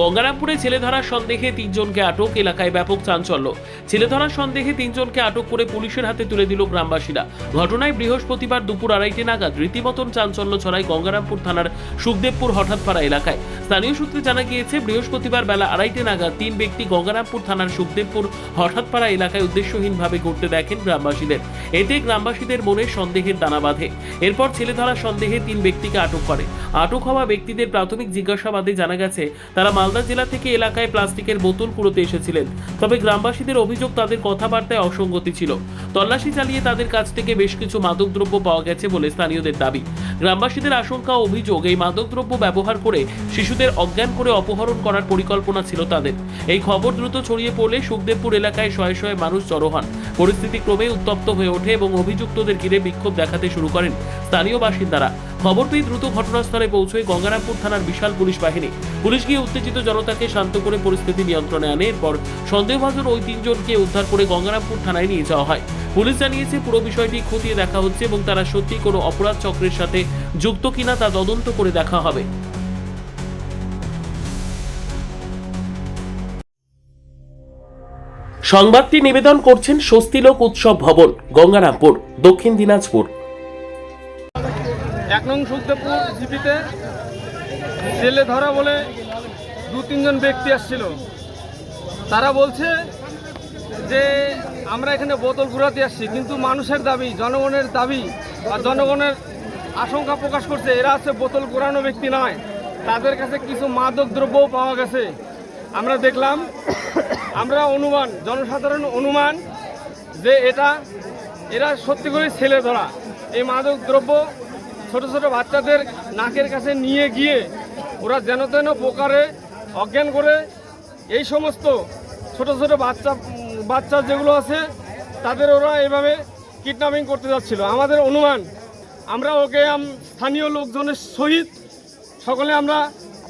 গঙ্গারামপুরে ছেলে ধরার সন্দেহে 3 জনকে আটক, এলাকায় ব্যাপক চাঞ্চল্য। ছেলে ধরার সন্দেহে 3 জনকে আটক করে পুলিশের হাতে তুলে দিল গ্রামবাসীরা। ঘটনায় বৃহস্পতিবার দুপুর 2:30 নাগাদ রীতিমতন চাঞ্চল্য ছড়ায় গঙ্গারামপুর থানার সুখদেবপুর হঠাৎপাড়া এলাকায়। স্থানীয় সূত্রে জানা গিয়েছে, বৃহস্পতিবার বেলা 2:30 নাগাদ 3 ব্যক্তি গঙ্গারামপুর থানার সুখদেবপুর হঠাৎপাড়া এলাকায় উদ্দেশ্যহীনভাবে ঘুরতে দেখেন গ্রামবাসীদের। এতে গ্রামবাসীদের মনে সন্দেহের দানা বাঁধে। এরপর ছেলে ধরার সন্দেহে 3 ব্যক্তিকে আটক করে। আটক হওয়া ব্যক্তিদের প্রাথমিক জিজ্ঞাসাবাদে জানা গেছে, তারা মালদা জেলা থেকে এলাকায় প্লাস্টিকের বোতল কুড়োতে এসেছিলেন। তবে গ্রামবাসীদের অভিযোগ, তাদের কথাবার্তায় অসঙ্গতি ছিল। তল্লাশি চালিয়ে তাদের কাছ থেকে বেশ কিছু মাদকদ্রব্য পাওয়া গেছে বলে স্থানীয়দের দাবি। গ্রামবাসীদের আশঙ্কা ও অভিযোগ, এই মাদকদ্রব্য ব্যবহার করে শিশুদের অজ্ঞান করে অপহরণ করার পরিকল্পনা ছিল তাদের। এই খবর দ্রুত ছড়িয়ে পড়লে সুখদেবপুর এলাকায় শয়ে শয়ে মানুষ জড়ো হন। পরিস্থিতি ক্রমে উত্তপ্ত হয়ে ওঠে এবং অভিযুক্তদের ঘিরে বিক্ষোভ দেখাতে শুরু করেন স্থানীয় বাসিন্দারা। খবর পেয়ে দ্রুত ঘটনাস্থলে পৌঁছয় গঙ্গারামপুর থানার বিশাল পুলিশ বাহিনী। পুলিশ গিয়ে উত্তেজিত জনতাকে শান্ত করে পরিস্থিতি নিয়ন্ত্রণে আনে। এরপর সন্দেহভাজন ওই 3 জনকে উদ্ধার করে গঙ্গারামপুর থানায় নিয়ে যাওয়া হয়। পুলিশ জানিয়েছে, পুরো বিষয়টি খতিয়ে দেখা হচ্ছে এবং তারা সত্যি কোনো অপরাধ চক্রের সাথে যুক্ত কিনা তা তদন্ত করে দেখা হবে। সংবাদটি নিবেদন করছেন স্বস্তিলোক উৎসব ভবন, গঙ্গারামপুর, দক্ষিণ দিনাজপুর। 1 নং সুখদেবপুর জিপিতে ছেলে ধরা বলে 2-3 জন ব্যক্তি আসছিল। তারা বলছে যে আমরা এখানে বোতল ঘুরাতে আসছি, কিন্তু মানুষের দাবি, জনগণের দাবি আর জনগণের আশঙ্কা প্রকাশ করছে এরা হচ্ছে বোতল ঘোরানো ব্যক্তি নয়, তাদের কাছে কিছু মাদক দ্রব্যও পাওয়া গেছে। আমরা দেখলাম, আমরা অনুমান, জনসাধারণ অনুমান যে এরা সত্যি করে ছেলে ধরা। এই মাদক দ্রব্য ছোট ছোট বাচ্চাদের নাকের কাছে নিয়ে গিয়ে ওরা যেন তেন প্রকারে অজ্ঞান করে এই সমস্ত ছোট ছোট বাচ্চা যেগুলো আছে তাদের ওরা এভাবে কিডন্যাপিং করতে যাচ্ছিল। আমাদের অনুমান, আমরা ওকে স্থানীয় লোকজনের সহিত সকলে আমরা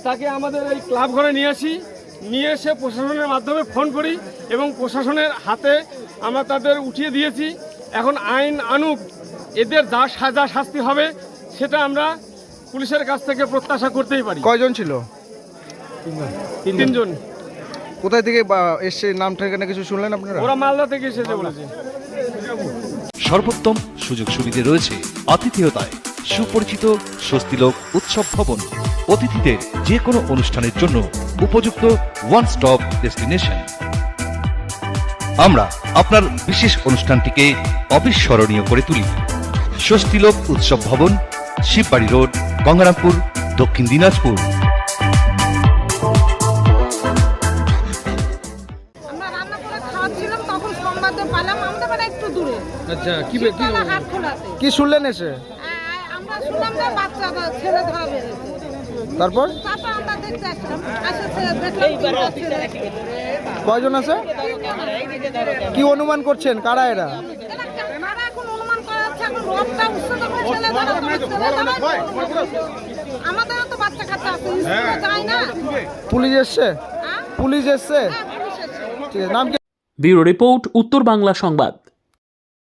তাকে আমাদের এই ক্লাব ঘরে নিয়ে আসি, নিয়ে এসে প্রশাসনের মাধ্যমে ফোন করি এবং প্রশাসনের হাতে আমরা তাদের উঠিয়ে দিয়েছি। এখন আইন আনুক, এদের যা সাজা শাস্তি হবে সেটা আমরা পুলিশের কাছ থেকে প্রত্যাশা করতেই পারি। কয়জন ছিল? 3 জন। কোথায় থেকে এসছে, নাম ঠিকানা কিছু শুনলেন আপনারা? ওরা মালদা থেকে এসেছে বলেছে। সর্বোত্তম সুযোগ সুবিধা রয়েছে আতিথেয়তায়। সুপরিচিত স্বস্তিলোক উৎসব ভবন অতিথিদের যে কোনো অনুষ্ঠানের জন্য উপযুক্ত ওয়ান স্টপ ডেস্টিনেশন। আমরা আপনার বিশেষ অনুষ্ঠানটিকে অবিস্মরণীয় করে তুলি। স্বস্তিলোক উৎসব ভবন, শিববাড়ি রোড, গঙ্গারামপুর, দক্ষিণ দিনাজপুর। আমরা রান্না করে খাওয়াচ্ছিলাম, তখন সংবাদে পেলাম আমাদের বাড়ি একটু দূরে। আচ্ছা, কি শুনলেন এসে? আমরা শুনলাম যে বাচ্চা ছেলে ধরা বেড়েছে। তারপর আমরা দেখতে আসলাম, দেখলাম কয়জন আছে? কি অনুমান করছেন কারা এরা? এখন অনুমান করা যাচ্ছে, এখন রোগটা উচ্চত করে ছেলে ধরা, আমাদেরও তো বাচ্চা কাচ্চা আছে, স্কুলে যায় না। পুলিশ এসছে? পুলিশ এসছে? ঠিক আছে, নাম কি? ব্যুরো রিপোর্ট, উত্তর বাংলা সংবাদ।